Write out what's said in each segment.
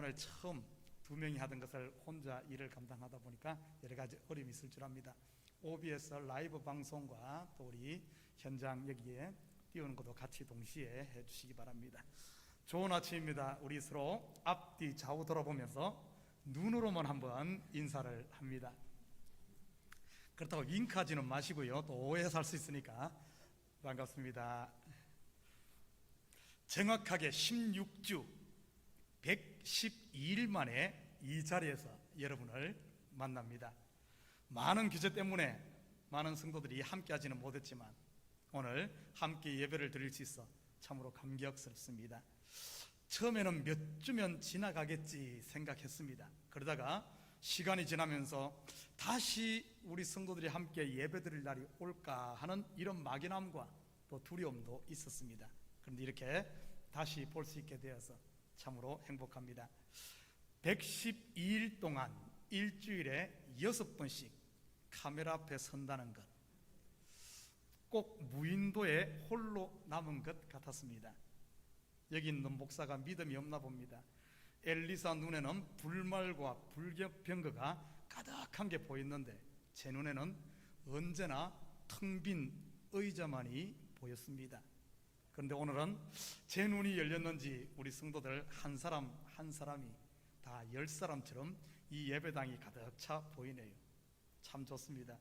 오늘 처음 2명이 하던 것을 혼자 일을 감당하다 보니까 여러 가지 어려움이 있을 줄 압니다. OBS 라이브 방송과 또 우리 현장 여기에 띄우는 것도 같이 동시에 해주시기 바랍니다. 좋은 아침입니다. 우리 서로 앞뒤 좌우 돌아보면서 눈으로만 한번 인사를 합니다. 그렇다고 윙크하지는 마시고요. 또 오해살 수 있으니까. 반갑습니다. 정확하게 16주 112일 만에 이 자리에서 여러분을 만납니다. 많은 규제 때문에 많은 성도들이 함께 하지는 못했지만 오늘 함께 예배를 드릴 수 있어 참으로 감격스럽습니다. 처음에는 몇 주면 지나가겠지 생각했습니다. 그러다가 시간이 지나면서 다시 우리 성도들이 함께 예배 드릴 날이 올까 하는 이런 막연함과 또 두려움도 있었습니다. 그런데 이렇게 다시 볼 수 있게 되어서 참으로 행복합니다. 112일 동안 일주일에 6번씩 카메라 앞에 선다는 것, 꼭 무인도에 홀로 남은 것 같았습니다. 여기 있는 목사가 믿음이 없나 봅니다. 엘리사 눈에는 불말과 불병거가 가득한 게 보였는데 제 눈에는 언제나 텅 빈 의자만이 보였습니다. 그런데 오늘은 제 눈이 열렸는지 우리 성도들 한 사람 한 사람이 다 10사람처럼 이 예배당이 가득 차 보이네요. 참 좋습니다.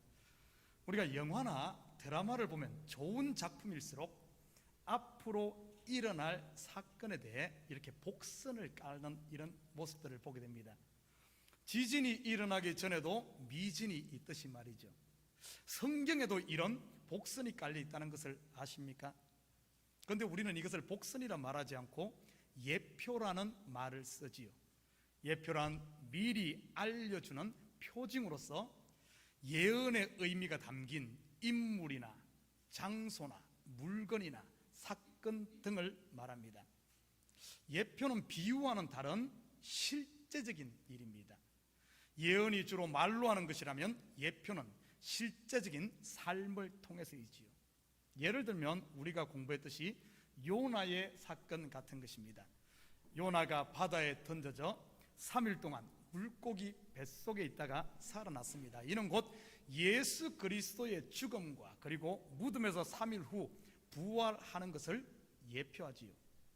우리가 영화나 드라마를 보면 좋은 작품일수록 앞으로 일어날 사건에 대해 이렇게 복선을 깔는 이런 모습들을 보게 됩니다. 지진이 일어나기 전에도 미진이 있듯이 말이죠. 성경에도 이런 복선이 깔려 있다는 것을 아십니까? 그런데 우리는 이것을 복선이라 말하지 않고 예표라는 말을 쓰지요. 예표란 미리 알려주는 표징으로서 예언의 의미가 담긴 인물이나 장소나 물건이나 사건 등을 말합니다. 예표는 비유와는 다른 실제적인 일입니다. 예언이 주로 말로 하는 것이라면 예표는 실제적인 삶을 통해서이지요. 예를 들면 우리가 공부했듯이 요나의 사건 같은 것입니다. 요나가 바다에 던져져 3일 동안 물고기 뱃속에 있다가 살아났습니다. 이는 곧 예수 그리스도의 죽음과 그리고 무덤에서 3일 후 부활하는 것을 예표하지요.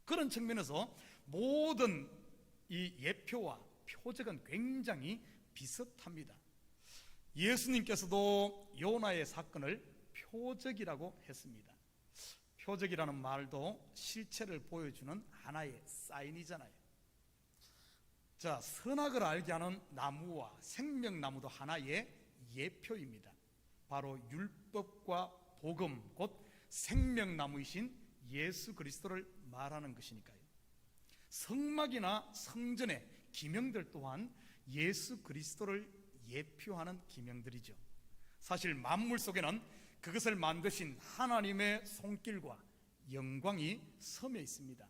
그런 측면에서 모든 이 예표와 표적은 굉장히 비슷합니다. 예수님께서도 요나의 사건을 표적이라고 했습니다. 표적이라는 말도 실체를 보여주는 하나의 사인이잖아요. 자, 선악을 알게 하는 나무와 생명나무도 하나의 예표입니다. 바로 율법과 복음, 곧 생명나무이신 예수 그리스도를 말하는 것이니까요. 성막이나 성전의 기명들 또한 예수 그리스도를 예표하는 기명들이죠. 사실 만물 속에는 그것을 만드신 하나님의 손길과 영광이 섬여 있습니다.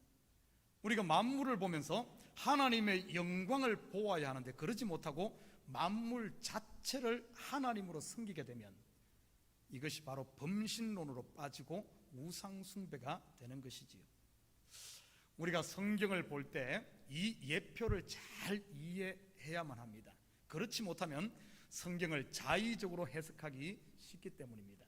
우리가 만물을 보면서 하나님의 영광을 보아야 하는데 그러지 못하고 만물 자체를 하나님으로 섬기게 되면 이것이 바로 범신론으로 빠지고 우상숭배가 되는 것이지요. 우리가 성경을 볼 때 이 예표를 잘 이해해야만 합니다. 그렇지 못하면 성경을 자의적으로 해석하기 쉽기 때문입니다.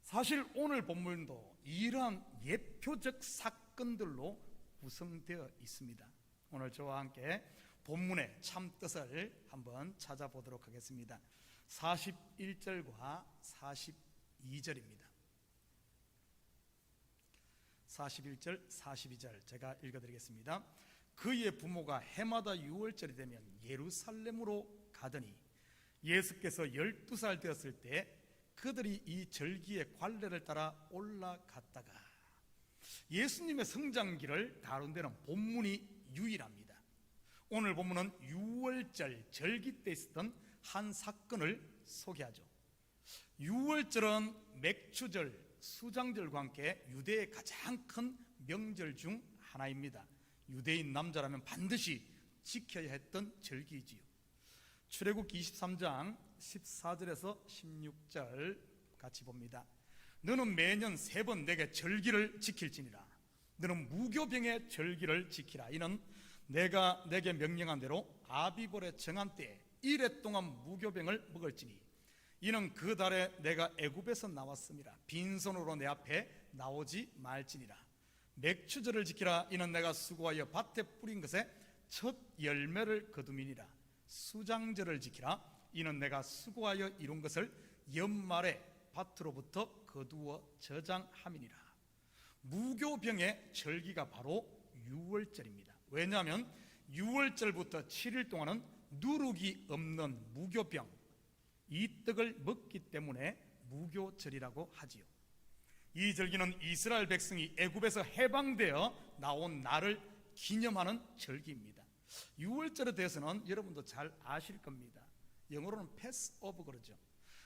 사실 오늘 본문도 이러한 예표적 사건들로 구성되어 있습니다. 오늘 저와 함께 본문의 참 뜻을 한번 찾아보도록 하겠습니다. 41절과 42절입니다. 41절, 42절 제가 읽어드리겠습니다. 그의 부모가 해마다 6월절이 되면 예루살렘으로 가더니 예수께서 12살 되었을 때 그들이 이 절기의 관례를 따라 올라갔다가 예수님의 성장기를 다룬 데는 본문이 유일합니다. 오늘 본문은 6월절 절기 때 있었던 한 사건을 소개하죠. 6월절은 맥추절, 수장절과 함께 유대의 가장 큰 명절 중 하나입니다. 유대인 남자라면 반드시 지켜야 했던 절기이지요. 출애굽기 23장 14절에서 16절 같이 봅니다. 너는 매년 3번 내게 절기를 지킬지니라. 너는 무교병의 절기를 지키라. 이는 내가 내게 명령한 대로 아비벌의 정한 때에 이레 동안 무교병을 먹을지니 이는 그 달에 내가 애굽에서 나왔음이라. 빈손으로 내 앞에 나오지 말지니라. 맥추절을 지키라. 이는 내가 수고하여 밭에 뿌린 것에 첫 열매를 거두미니라. 수장절을 지키라. 이는 내가 수고하여 이룬 것을 연말에 밭으로부터 거두어 저장함이니라. 무교병의 절기가 바로 유월절입니다. 왜냐하면 유월절부터 7일 동안은 누룩이 없는 무교병, 이 떡을 먹기 때문에 무교절이라고 하지요. 이 절기는 이스라엘 백성이 애굽에서 해방되어 나온 날을 기념하는 절기입니다. 유월절에 대해서는 여러분도 잘 아실 겁니다. 영어로는 패스오버 그러죠.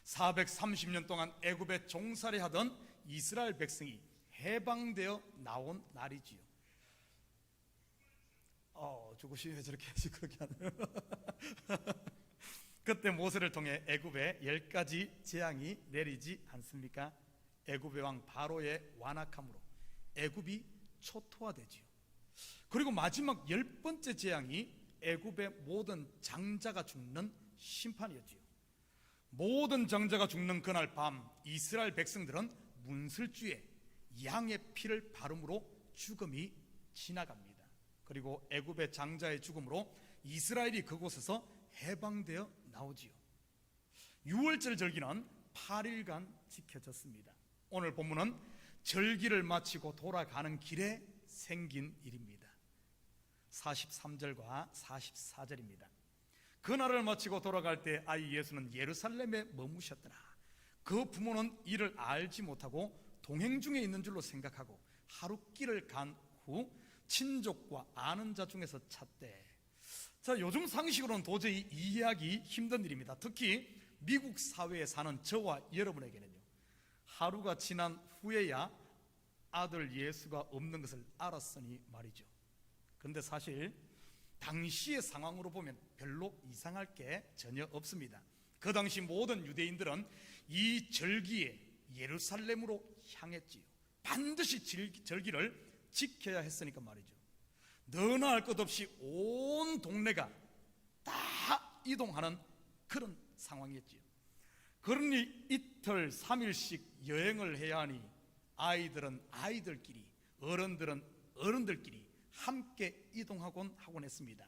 430년 동안 애굽에 종살이 하던 이스라엘 백성이 해방되어 나온 날이지요. 저것이 왜 저렇게 시끄럽게 하네요. 그때 모세를 통해 애굽에 10가지 재앙이 내리지 않습니까? 애굽의 왕 바로의 완악함으로 애굽이 초토화되지요. 그리고 마지막 10번째 재앙이 애굽의 모든 장자가 죽는 심판이었지요. 모든 장자가 죽는 그날 밤 이스라엘 백성들은 문설주에 양의 피를 바름으로 죽음이 지나갑니다. 그리고 애굽의 장자의 죽음으로 이스라엘이 그곳에서 해방되어 나오지요. 유월절 절기는 8일간 지켜졌습니다. 오늘 본문은 절기를 마치고 돌아가는 길에 생긴 일입니다. 43절과 44절입니다. 그날을 마치고 돌아갈 때 아이 예수는 예루살렘에 머무셨더라. 그 부모는 이를 알지 못하고 동행 중에 있는 줄로 생각하고 하루 길을 간 후 친족과 아는 자 중에서 찾되. 자, 요즘 상식으로는 도저히 이해하기 힘든 일입니다. 특히 미국 사회에 사는 저와 여러분에게는요, 하루가 지난 후에야 아들 예수가 없는 것을 알았으니 말이죠. 그런데 사실 당시의 상황으로 보면 별로 이상할 게 전혀 없습니다. 그 당시 모든 유대인들은 이 절기에 예루살렘으로 향했지요. 반드시 절기를 지켜야 했으니까 말이죠. 너나 할 것 없이 온 동네가 다 이동하는 그런 상황이었지요. 그러니 이틀 3일씩 여행을 해야 하니 아이들은 아이들끼리, 어른들은 어른들끼리 함께 이동하곤 하곤 했습니다.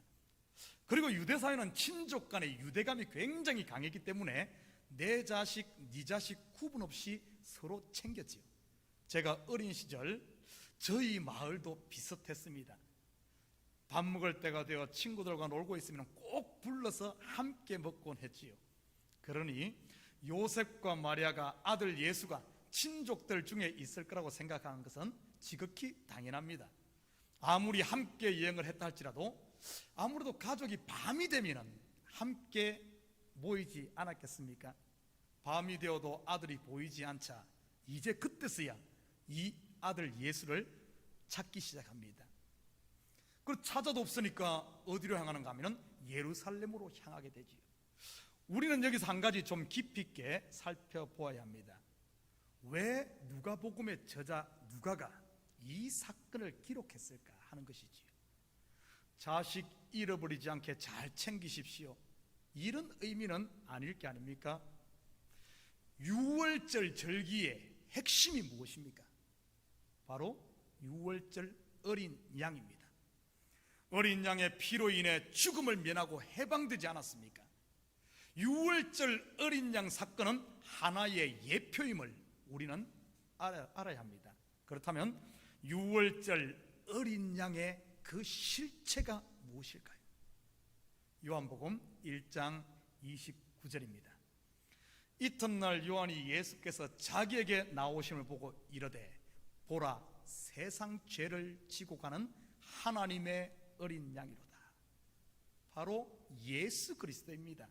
그리고 유대 사회는 친족 간의 유대감이 굉장히 강했기 때문에 내 자식, 네 자식 구분 없이 서로 챙겼지요. 제가 어린 시절 저희 마을도 비슷했습니다. 밥 먹을 때가 되어 친구들과 놀고 있으면 꼭 불러서 함께 먹곤 했지요. 그러니 요셉과 마리아가 아들 예수가 친족들 중에 있을 거라고 생각하는 것은 지극히 당연합니다. 아무리 함께 여행을 했다 할지라도 아무래도 가족이 밤이 되면 함께 모이지 않았겠습니까? 밤이 되어도 아들이 보이지 않자 이제 그때서야 이 아들 예수를 찾기 시작합니다. 그리고 찾아도 없으니까 어디로 향하는가 하면 예루살렘으로 향하게 되지요. 우리는 여기서 한 가지 좀 깊이 있게 살펴보아야 합니다. 왜 누가복음의 저자 누가가 이 사건을 기록했을까 하는 것이지요. 자식 잃어버리지 않게 잘 챙기십시오, 이런 의미는 아닐 게 아닙니까? 유월절 절기의 핵심이 무엇입니까? 바로 유월절 어린 양입니다. 어린 양의 피로 인해 죽음을 면하고 해방되지 않았습니까? 유월절 어린 양 사건은 하나의 예표임을 우리는 알아야 합니다. 그렇다면 유월절 어린 양의 그 실체가 무엇일까요? 요한복음 1장 29절입니다. 이튿날 요한이 예수께서 자기에게 나오심을 보고 이르되 보라, 세상 죄를 지고 가는 하나님의 어린 양이로다. 바로 예수 그리스도입니다.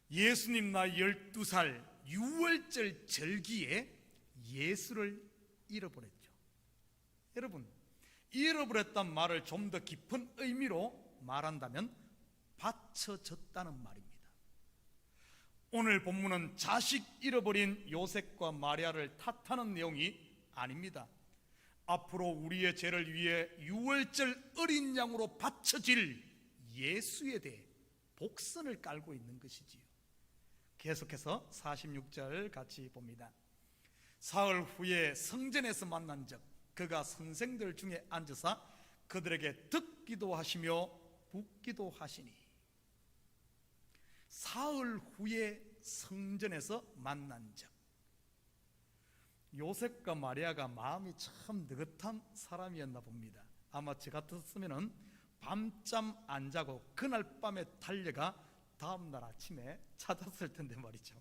예수님 나이 12살 유월절 절기에 예수를 잃어버렸죠. 여러분, 잃어버렸단 말을 좀 더 깊은 의미로 말한다면 바쳐졌다는 말입니다. 오늘 본문은 자식 잃어버린 요셉과 마리아를 탓하는 내용이 아닙니다. 앞으로 우리의 죄를 위해 유월절 어린 양으로 바쳐질 예수에 대해 복선을 깔고 있는 것이지요. 계속해서 46절 같이 봅니다. 사흘 후에 성전에서 만난 적 그가 선생들 중에 앉으사 그들에게 듣기도 하시며 묻기도 하시니. 사흘 후에 성전에서 만난 적. 요셉과 마리아가 마음이 참 느긋한 사람이었나 봅니다. 아마 저 같았으면 밤잠 안 자고 그날 밤에 달려가 다음날 아침에 찾았을 텐데 말이죠.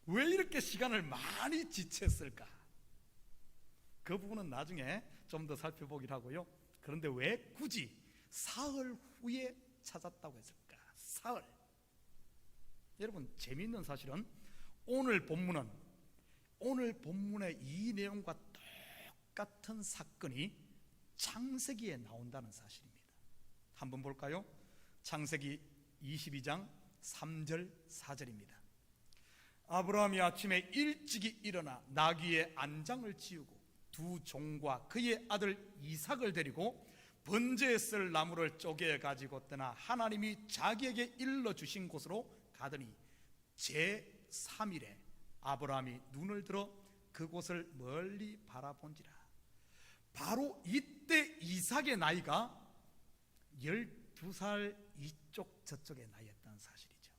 왜 이렇게 시간을 많이 지체했을까? 그 부분은 나중에 좀 더 살펴보기로 하고요. 그런데 왜 굳이 사흘 후에 찾았다고 했을까? 사흘. 여러분, 재미있는 사실은 오늘 본문의 이 내용과 똑같은 사건이 창세기에 나온다는 사실입니다. 한번 볼까요? 창세기 22장 3절 4절입니다. 아브라함이 아침에 일찍이 일어나 나귀의 안장을 지우고 두 종과 그의 아들 이삭을 데리고 번제에 쓸 나무를 쪼개 가지고 떠나 하나님이 자기에게 일러주신 곳으로 가더니 제3일에 아브라함이 눈을 들어 그곳을 멀리 바라본지라. 바로 이때 이삭의 나이가 12살 이쪽 저쪽의 나이였다는 사실이죠.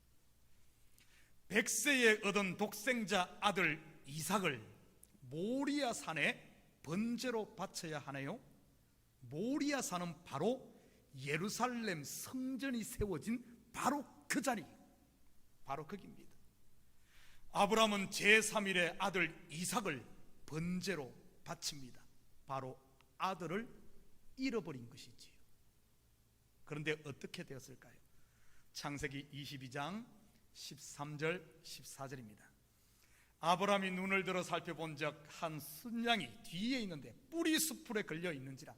100세에 얻은 독생자 아들 이삭을 모리아 산에 번제로 바쳐야 하네요. 모리아 산은 바로 예루살렘 성전이 세워진 바로 그 자리, 바로 거기입니다. 아브라함은 제3일에 아들 이삭을 번제로 바칩니다. 바로 아들을 잃어버린 것이지요. 그런데 어떻게 되었을까요? 창세기 22장 13절 14절입니다. 아브라함이 눈을 들어 살펴본 적 한 순양이 뒤에 있는데 뿌리 수풀에 걸려 있는지라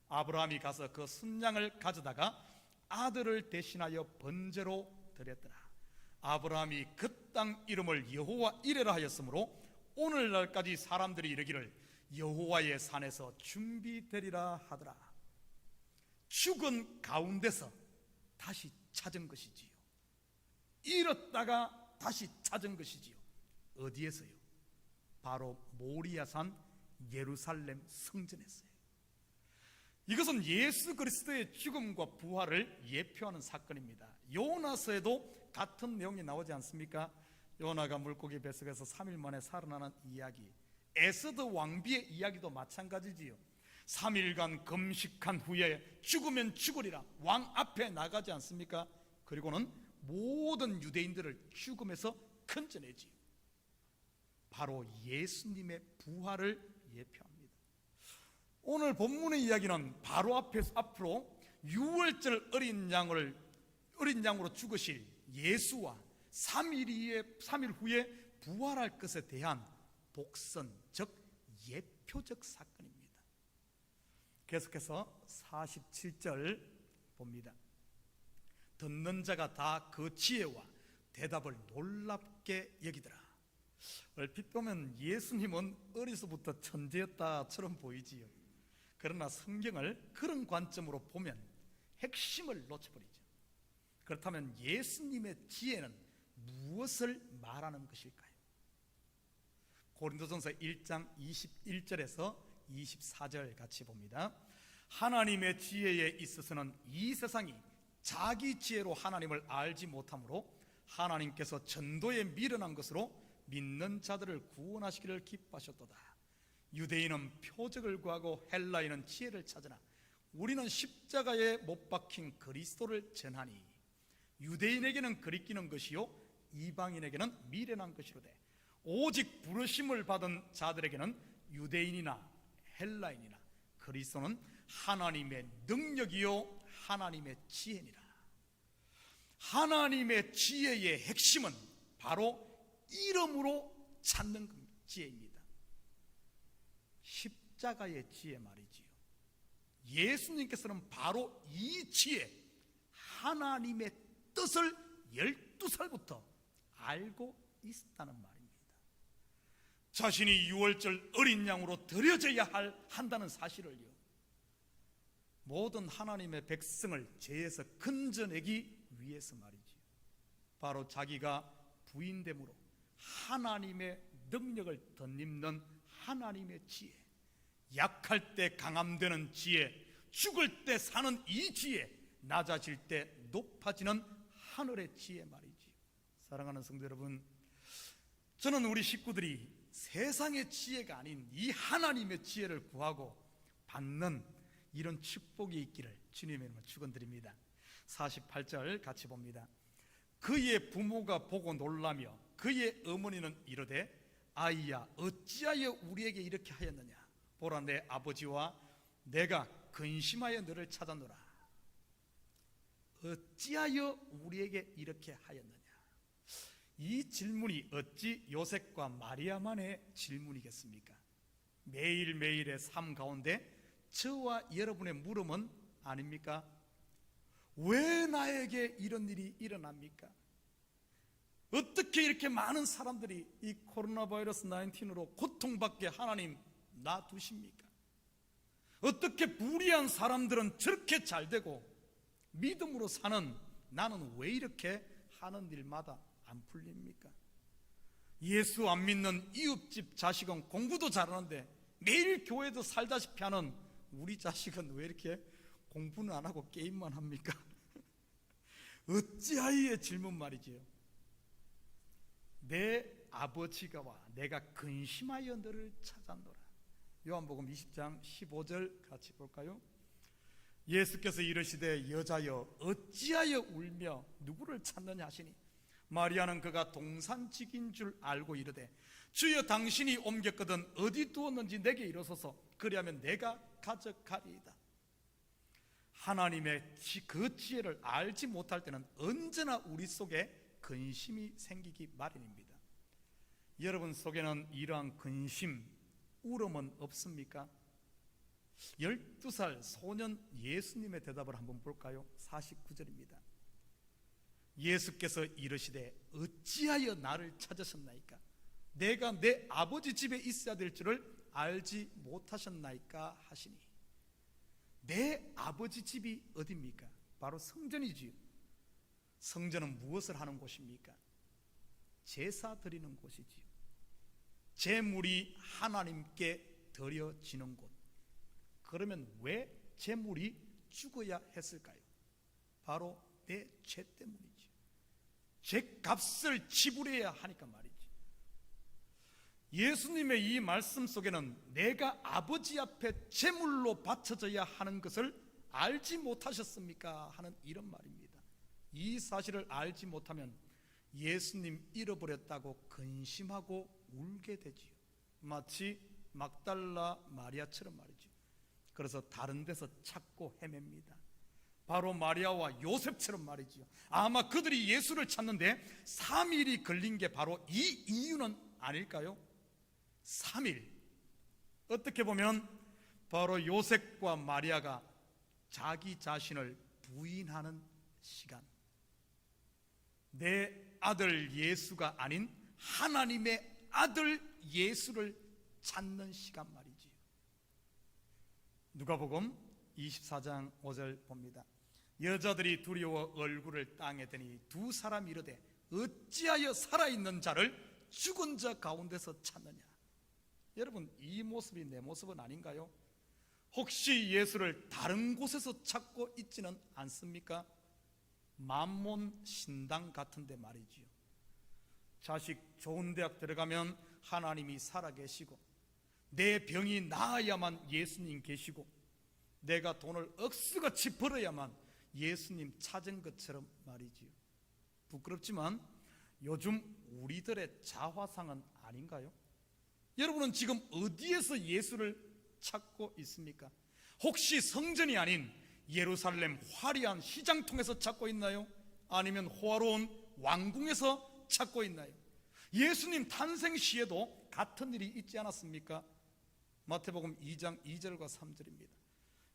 아브라함이 가서 그 순양을 가져다가 아들을 대신하여 번제로 드렸더라. 아브라함이 그 땅 이름을 여호와 이레라 하였으므로 오늘날까지 사람들이 이르기를 여호와의 산에서 준비되리라 하더라. 죽은 가운데서 다시 찾은 것이지요. 잃었다가 다시 찾은 것이지요. 어디에서요? 바로 모리아산 예루살렘 성전에서요. 이것은 예수 그리스도의 죽음과 부활을 예표하는 사건입니다. 요나서에도 같은 내용이 나오지 않습니까? 요나가 물고기 뱃속에서 3일 만에 살아나는 이야기, 에스더 왕비의 이야기도 마찬가지지요. 3일간 금식한 후에 죽으면 죽으리라 왕 앞에 나가지 않습니까? 그리고는 모든 유대인들을 죽음에서 건져내지요. 바로 예수님의 부활을 예표합니다. 오늘 본문의 이야기는 바로 앞으로 유월절 어린 양으로 죽으실 예수와 3일 후에 부활할 것에 대한 복선, 즉 예표적 사건입니다. 계속해서 47절 봅니다. 듣는 자가 다 그 지혜와 대답을 놀랍게 여기더라. 얼핏 보면 예수님은 어려서부터 천재였다처럼 보이지요. 그러나 성경을 그런 관점으로 보면 핵심을 놓쳐버리죠. 그렇다면 예수님의 지혜는 무엇을 말하는 것일까요? 고린도전서 1장 21절에서 24절 같이 봅니다. 하나님의 지혜에 있어서는 이 세상이 자기 지혜로 하나님을 알지 못하므로 하나님께서 전도에 미련한 것으로 믿는 자들을 구원하시기를 기뻐하셨도다. 유대인은 표적을 구하고 헬라인은 지혜를 찾으나 우리는 십자가에 못 박힌 그리스도를 전하니 유대인에게는 그리끼는 것이요 이방인에게는 미련한 것이로되 오직 부르심을 받은 자들에게는 유대인이나 헬라인이나 그리스도는 하나님의 능력이요 하나님의 지혜니라. 하나님의 지혜의 핵심은 바로 이름으로 찾는 지혜입니다. 십자가의 지혜 말이지요. 예수님께서는 바로 이 지혜, 하나님의 뜻을 12살부터 알고 있었다는 말입니다. 자신이 유월절 어린 양으로 드려져야 한다는 사실을요, 모든 하나님의 백성을 죄에서 건져내기 위해서 말이지, 바로 자기가 부인됨으로 하나님의 능력을 덧입는 하나님의 지혜, 약할 때 강함되는 지혜, 죽을 때 사는 이 지혜, 낮아질 때 높아지는 하늘의 지혜 말이지. 사랑하는 성도 여러분, 저는 우리 식구들이 세상의 지혜가 아닌 이 하나님의 지혜를 구하고 받는 이런 축복이 있기를 주님의 이름으로 축원드립니다. 48절 같이 봅니다. 그의 부모가 보고 놀라며 그의 어머니는 이르되 아이야 어찌하여 우리에게 이렇게 하였느냐, 보라 내 아버지와 내가 근심하여 너를 찾았노라. 어찌하여 우리에게 이렇게 하였느냐, 이 질문이 어찌 요셉과 마리아만의 질문이겠습니까? 매일매일의 삶 가운데 저와 여러분의 물음은 아닙니까? 왜 나에게 이런 일이 일어납니까? 어떻게 이렇게 많은 사람들이 이 코로나 바이러스 19으로 고통받게 하나님 놔두십니까? 어떻게 불의한 사람들은 저렇게 잘 되고 믿음으로 사는 나는 왜 이렇게 하는 일마다 안 풀립니까? 예수 안 믿는 이웃집 자식은 공부도 잘하는데 매일 교회도 살다시피 하는 우리 자식은 왜 이렇게 공부는 안 하고 게임만 합니까? 어찌하이의 질문 말이지요. 내 아버지가 와 내가 근심하여 너를 찾았노라. 요한복음 20장 15절 같이 볼까요? 예수께서 이르시되 여자여 어찌하여 울며 누구를 찾느냐 하시니 마리아는 그가 동산직인 줄 알고 이르되 주여 당신이 옮겼거든 어디 두었는지 내게 이르소서, 그리하면 내가 가져가리이다. 하나님의 그 지혜를 알지 못할 때는 언제나 우리 속에 근심이 생기기 마련입니다. 여러분 속에는 이러한 근심, 울음은 없습니까? 12살 소년 예수님의 대답을 한번 볼까요? 49절입니다. 예수께서 이르시되 어찌하여 나를 찾으셨나이까? 내가 내 아버지 집에 있어야 될 줄을 알지 못하셨나이까 하시니, 내 아버지 집이 어디입니까? 바로 성전이지요. 성전은 무엇을 하는 곳입니까? 제사 드리는 곳이지요. 제물이 하나님께 드려지는 곳. 그러면 왜 제물이 죽어야 했을까요? 바로 내 죄 때문이죠. 죄값을 지불해야 하니까 말이죠. 예수님의 이 말씀 속에는 내가 아버지 앞에 제물로 바쳐져야 하는 것을 알지 못하셨습니까? 하는 이런 말입니다. 이 사실을 알지 못하면 예수님 잃어버렸다고 근심하고 울게 되지요. 마치 막달라 마리아처럼 말이죠. 그래서 다른 데서 찾고 헤맵니다. 바로 마리아와 요셉처럼 말이죠. 아마 그들이 예수를 찾는데 3일이 걸린 게 바로 이 이유는 아닐까요? 3일. 어떻게 보면 바로 요셉과 마리아가 자기 자신을 부인하는 시간, 내 아들 예수가 아닌 하나님의 아들 예수를 찾는 시간 말이지요. 누가복음 24장 5절 봅니다. 여자들이 두려워 얼굴을 땅에 대니 두 사람이 이르되 어찌하여 살아있는 자를 죽은 자 가운데서 찾느냐. 여러분, 이 모습이 내 모습은 아닌가요? 혹시 예수를 다른 곳에서 찾고 있지는 않습니까? 만몬 신당 같은데 말이지요. 자식 좋은 대학 들어가면 하나님이 살아계시고, 내 병이 나아야만 예수님 계시고, 내가 돈을 억수같이 벌어야만 예수님 찾은 것처럼 말이지요. 부끄럽지만 요즘 우리들의 자화상은 아닌가요? 여러분은 지금 어디에서 예수를 찾고 있습니까? 혹시 성전이 아닌 예루살렘 화려한 시장통에서 찾고 있나요? 아니면 호화로운 왕궁에서 찾고 있나요? 예수님 탄생 시에도 같은 일이 있지 않았습니까? 마태복음 2장 2절과 3절입니다.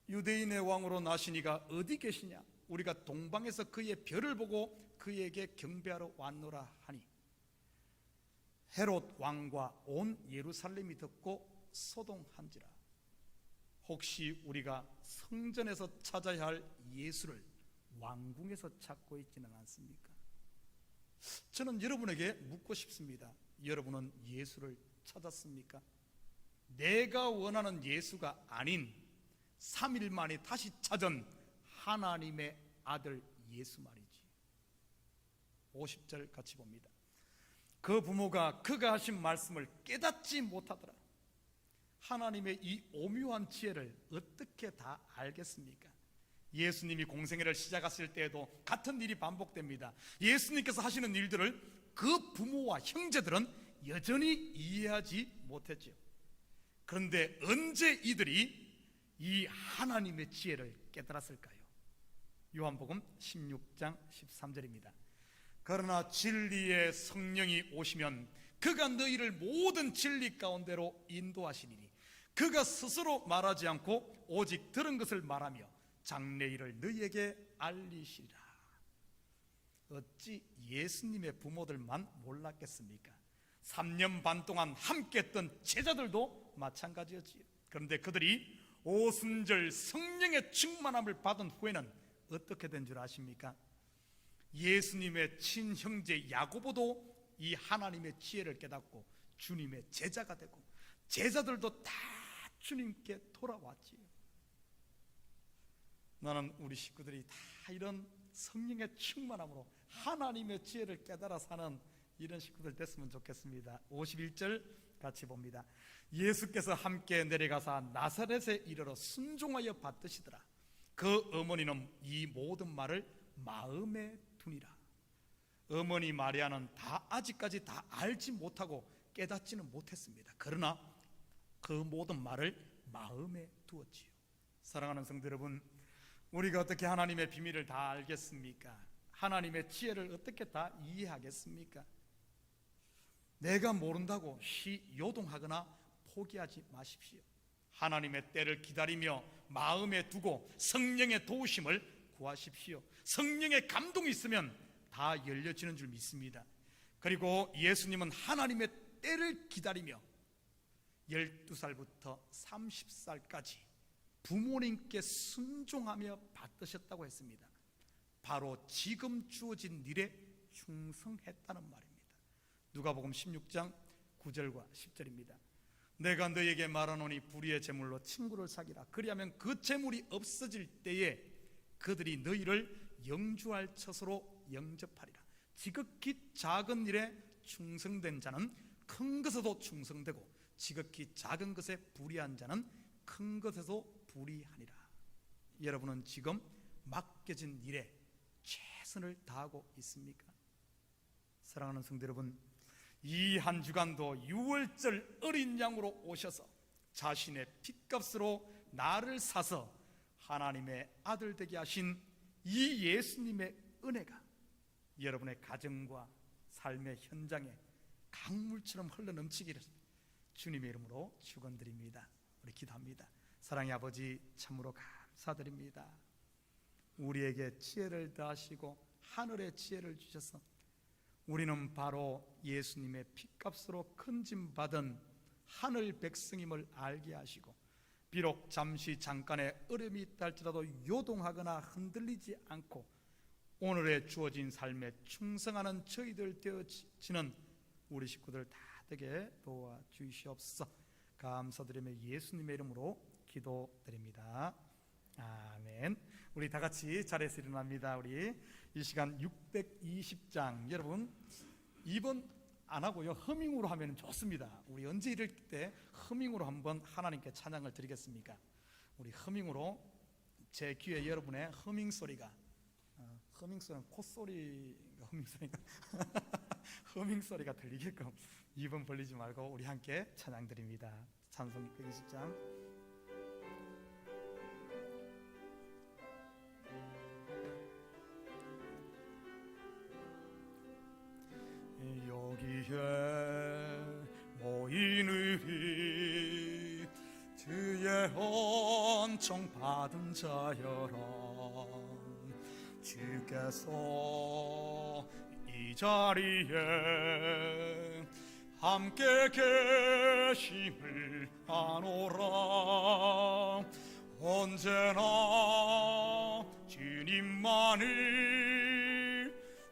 유대인의 왕으로 나시니가 어디 계시냐? 우리가 동방에서 그의 별을 보고 그에게 경배하러 왔노라 하니, 헤롯 왕과 온 예루살렘이 듣고 소동한지라. 혹시 우리가 성전에서 찾아야 할 예수를 왕궁에서 찾고 있지는 않습니까? 저는 여러분에게 묻고 싶습니다. 여러분은 예수를 찾았습니까? 내가 원하는 예수가 아닌 3일 만에 다시 찾은 하나님의 아들 예수 말이지. 50절 같이 봅니다. 그 부모가 그가 하신 말씀을 깨닫지 못하더라. 하나님의 이 오묘한 지혜를 어떻게 다 알겠습니까? 예수님이 공생애를 시작하실 때에도 같은 일이 반복됩니다. 예수님께서 하시는 일들을 그 부모와 형제들은 여전히 이해하지 못했죠. 그런데 언제 이들이 이 하나님의 지혜를 깨달았을까요? 요한복음 16장 13절입니다. 그러나 진리의 성령이 오시면 그가 너희를 모든 진리 가운데로 인도하시리니 그가 스스로 말하지 않고 오직 들은 것을 말하며 장래일을 너희에게 알리시리라. 어찌 예수님의 부모들만 몰랐겠습니까? 3년 반 동안 함께 했던 제자들도 마찬가지였지요. 그런데 그들이 오순절 성령의 충만함을 받은 후에는 어떻게 된 줄 아십니까? 예수님의 친형제 야고보도 이 하나님의 지혜를 깨닫고 주님의 제자가 되고 제자들도 다 주님께 돌아왔지요. 나는 우리 식구들이 다 이런 성령의 충만함으로 하나님의 지혜를 깨달아 사는 이런 식구들 됐으면 좋겠습니다. 51절 같이 봅니다. 예수께서 함께 내려가사 나사렛에 이르러 순종하여 받드시더라. 그 어머니는 이 모든 말을 마음에 두니라. 어머니 마리아는 아직까지 다 알지 못하고 깨닫지는 못했습니다. 그러나 그 모든 말을 마음에 두었지요. 사랑하는 성도 여러분, 우리가 어떻게 하나님의 비밀을 다 알겠습니까? 하나님의 지혜를 어떻게 다 이해하겠습니까? 내가 모른다고 요동하거나 포기하지 마십시오. 하나님의 때를 기다리며 마음에 두고 성령의 도우심을 구하십시오. 성령의 감동이 있으면 다 열려지는 줄 믿습니다. 그리고 예수님은 하나님의 때를 기다리며 12살부터 30살까지 부모님께 순종하며 받으셨다고 했습니다. 바로 지금 주어진 일에 충성했다는 말입니다. 누가복음 16장 9절과 10절입니다. 내가 너에게 말하노니 불의의 제물로 친구를 사귀라. 그리하면 그 제물이 없어질 때에 그들이 너희를 영주할 처소로 영접하리라. 지극히 작은 일에 충성된 자는 큰 것에도 충성되고 지극히 작은 것에 불의한 자는 큰 것에도 불의하니라. 여러분은 지금 맡겨진 일에 최선을 다하고 있습니까? 사랑하는 성도 여러분, 이 한 주간도 6월절 어린 양으로 오셔서 자신의 핏값으로 나를 사서 하나님의 아들 되게 하신 이 예수님의 은혜가 여러분의 가정과 삶의 현장에 강물처럼 흘러넘치기를 주님의 이름으로 축원드립니다. 우리 기도합니다. 사랑의 아버지, 참으로 감사드립니다. 우리에게 지혜를 더하시고 하늘의 지혜를 주셔서 우리는 바로 예수님의 핏값으로 큰짐받은 하늘 백성임을 알게 하시고 비록 잠시 잠깐의 어려움이 있다 할지라도 요동하거나 흔들리지 않고 오늘의 주어진 삶에 충성하는 저희들 되어지는 우리 식구들 다 되게 도와주시옵소서. 감사드리며 예수님의 이름으로 기도드립니다. 아멘. 우리 다 같이 자리에서 일어납니다. 우리 이 시간 620장 여러분 2번 안 하고요 허밍으로 하면 좋습니다. 우리 언제 이럴 때 허밍으로 한번 하나님께 찬양을 드리겠습니까? 우리 허밍으로 제 귀에 여러분의 허밍 소리가 허밍 소리는 콧소리가 허밍 소리가 허밍 소리가 들리게끔 입은 벌리지 말고 우리 함께 찬양 드립니다. 찬송 620장 여기에 모이느니 주의 은총 받은 자여라. 주께서 이 자리에 함께 계심을 아노라. 언제나 주님만을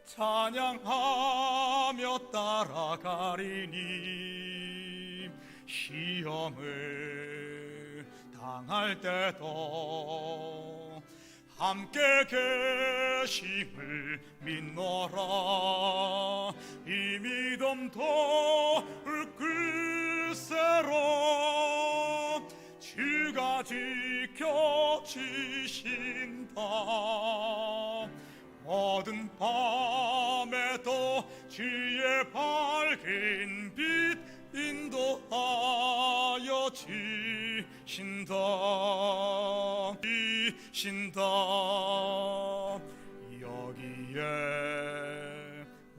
찬양하며 따라가리니 시험을 당할 때도 함께 계심을 믿노라. 이 믿음 도울 글쎄로 주가 지켜주신다. 모든 밤에도 주의 밝은 빛 인도하여 주신다. 여기에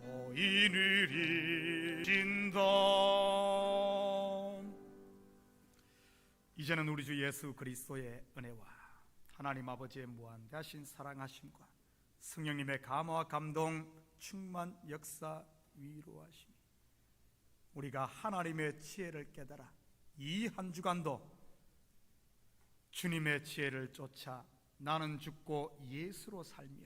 모이느리 신다. 이제는 우리 주 예수 그리스도의 은혜와 하나님 아버지의 무한대하신 사랑하심과 성령님의 감화와 감동, 충만, 역사, 위로하심, 우리가 하나님의 지혜를 깨달아 이 한 주간도 주님의 지혜를 쫓아 나는 죽고 예수로 살며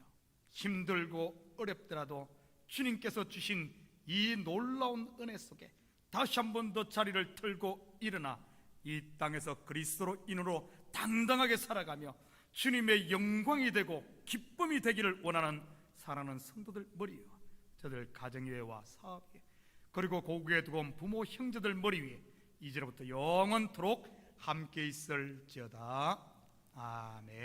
힘들고 어렵더라도 주님께서 주신 이 놀라운 은혜 속에 다시 한 번 더 자리를 틀고 일어나 이 땅에서 그리스도로 인으로 당당하게 살아가며 주님의 영광이 되고 기쁨이 되기를 원하는 사랑하는 성도들 머리 위에, 저들 가정 위에와 사업 위에, 그리고 고국에 두고 온 부모 형제들 머리 위에 이제로부터 영원토록 함께 있을지어다. 아멘.